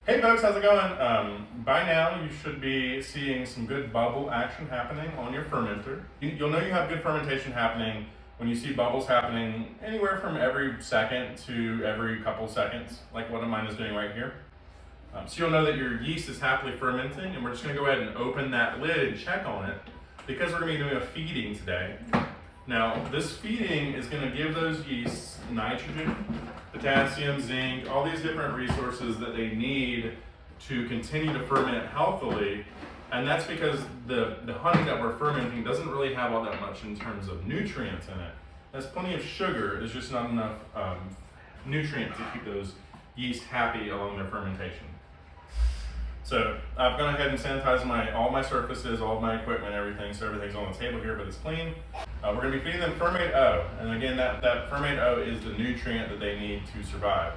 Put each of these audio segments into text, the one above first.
Hey folks, how's it going? By now you should be seeing some good bubble action happening on your fermenter. You'll know you have good fermentation happening when you see bubbles happening anywhere from every second to every couple seconds, like what mine is doing right here. So you'll know that your yeast is happily fermenting, and we're just going to go ahead and open that lid and check on it because we're going to be doing a feeding today. Now, this feeding is going to give those yeasts nitrogen, potassium, zinc, all these different resources that they need to continue to ferment healthily. And that's because the honey that we're fermenting doesn't really have all that much in terms of nutrients in it. There's plenty of sugar, there's just not enough nutrients to keep those yeast happy along their fermentation. So I've gone ahead and sanitized all my surfaces, all of my equipment, everything, so everything's on the table here, but it's clean. We're going to be feeding them Fermate O, and again, that Fermate O is the nutrient that they need to survive.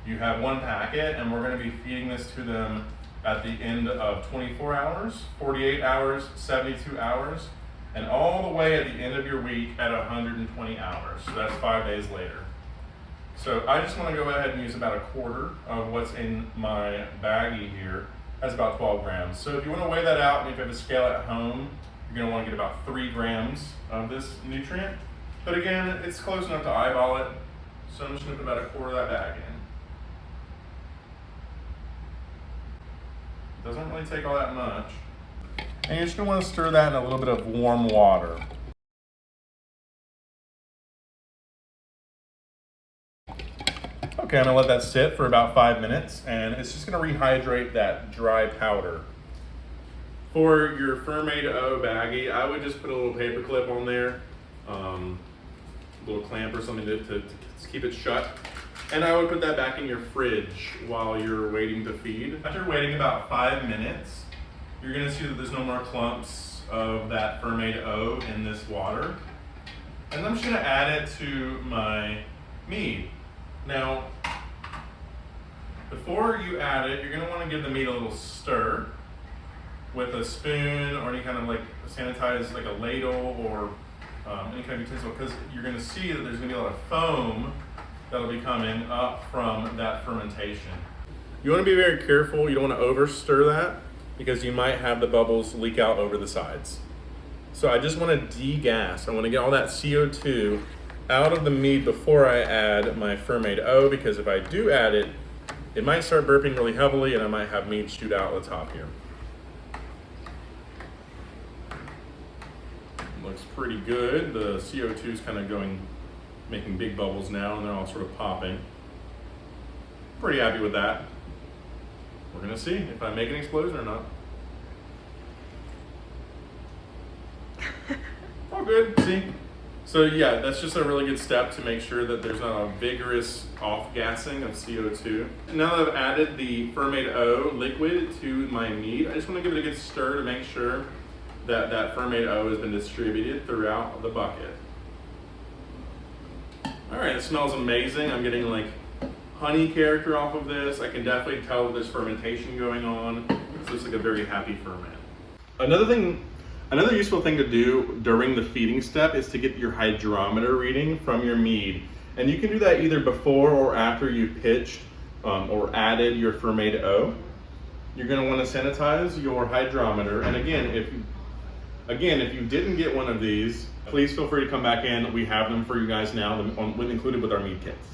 You have one packet, and we're going to be feeding this to them at the end of 24 hours, 48 hours, 72 hours, and all the way at the end of your week at 120 hours. So that's 5 days later. So I just want to go ahead and use about a quarter of what's in my baggie here. That's about 12 grams. So if you want to weigh that out, and if you have a scale at home, you're going to want to get about 3 grams of this nutrient. But again, it's close enough to eyeball it. So I'm just going to put about a quarter of that bag in. It doesn't really take all that much. And you're just going to want to stir that in a little bit of warm water. Okay, I'm gonna let that sit for about 5 minutes, and it's just gonna rehydrate that dry powder. For your Fermate O baggie, I would just put a little paper clip on there, a little clamp or something to keep it shut. And I would put that back in your fridge while you're waiting to feed. After waiting about 5 minutes, you're gonna see that there's no more clumps of that Fermate O in this water. And I'm just gonna add it to my Mead. Now, before you add it, you're going to want to give the meat a little stir with a spoon or any kind of sanitized like a ladle or any kind of utensil, because you're going to see that there's going to be a lot of foam that'll be coming up from that fermentation. You want to be very careful. You don't want to over stir that because you might have the bubbles leak out over the sides. So I just want to degas. I want to get all that CO2 out of the mead before I add my Fermate O, because if I do add it, it might start burping really heavily and I might have mead shoot out the top here. Looks pretty good. The CO2 is kind of making big bubbles now, and they're all sort of popping. Pretty happy with that. We're gonna see if I make an explosion or not. All good, see? So yeah, that's just a really good step to make sure that there's not a vigorous off-gassing of CO2. Now that I've added the Fermate O liquid to my mead, I just want to give it a good stir to make sure that that Fermate O has been distributed throughout the bucket. All right, it smells amazing. I'm getting like honey character off of this. I can definitely tell that there's fermentation going on. It looks like a very happy ferment. Another useful thing to do during the feeding step is to get your hydrometer reading from your mead. And you can do that either before or after you've pitched or added your Fermate O. You're going to want to sanitize your hydrometer. And again, if you didn't get one of these, please feel free to come back in. We have them for you guys now, included with our mead kits.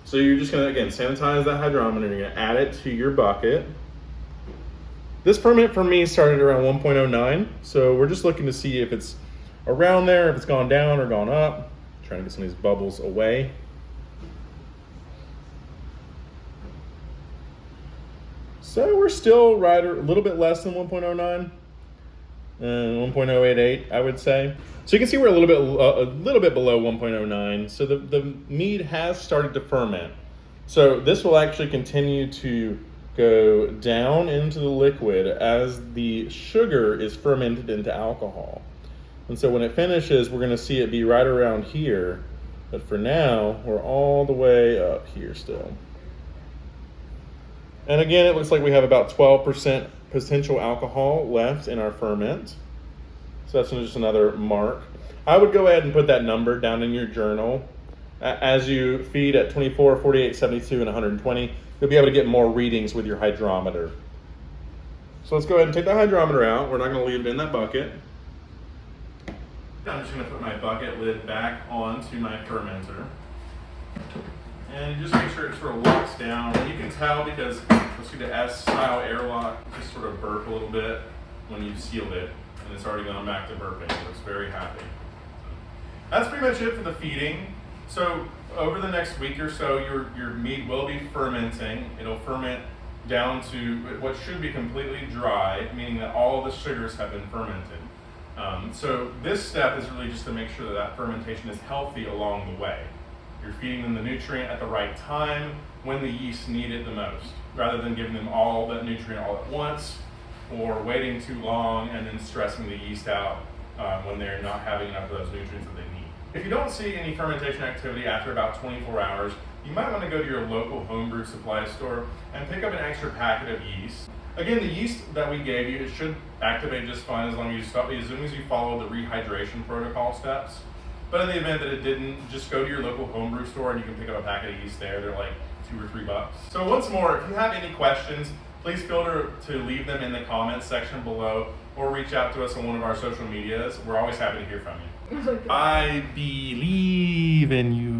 So you're just going to, again, sanitize that hydrometer. You're going to add it to your bucket. This ferment for me started around 1.09, so we're just looking to see if it's around there, if it's gone down or gone up. Trying to get some of these bubbles away. So we're still right a little bit less than 1.09, 1.088, I would say. So you can see we're a little bit below 1.09. So the mead has started to ferment. So this will actually continue to go down into the liquid as the sugar is fermented into alcohol. And so when it finishes, we're going to see it be right around here. But for now, we're all the way up here still. And again, it looks like we have about 12% potential alcohol left in our ferment. So that's just another mark. I would go ahead and put that number down in your journal As you feed at 24, 48, 72, and 120, you'll be able to get more readings with your hydrometer. So let's go ahead and take the hydrometer out. We're not going to leave it in that bucket. I'm just going to put my bucket lid back onto my fermenter. And just make sure it sort of locks down. And you can tell because you'll see the S-style airlock just sort of burp a little bit when you've sealed it. And it's already gone back to burping. It looks very happy. That's pretty much it for the feeding. So over the next week or so, your mead will be fermenting. It'll ferment down to what should be completely dry, meaning that all the sugars have been fermented. So this step is really just to make sure that that fermentation is healthy along the way. You're feeding them the nutrient at the right time when the yeast need it the most, rather than giving them all that nutrient all at once or waiting too long and then stressing the yeast out when they're not having enough of those nutrients that they need. If you don't see any fermentation activity after about 24 hours, you might want to go to your local homebrew supply store and pick up an extra packet of yeast. Again, the yeast that we gave you, it should activate just fine as long as you follow the rehydration protocol steps. But in the event that it didn't, just go to your local homebrew store and you can pick up a packet of yeast there. They're like $2 or $3. So once more, if you have any questions, please feel free to leave them in the comments section below or reach out to us on one of our social medias. We're always happy to hear from you. I believe in you.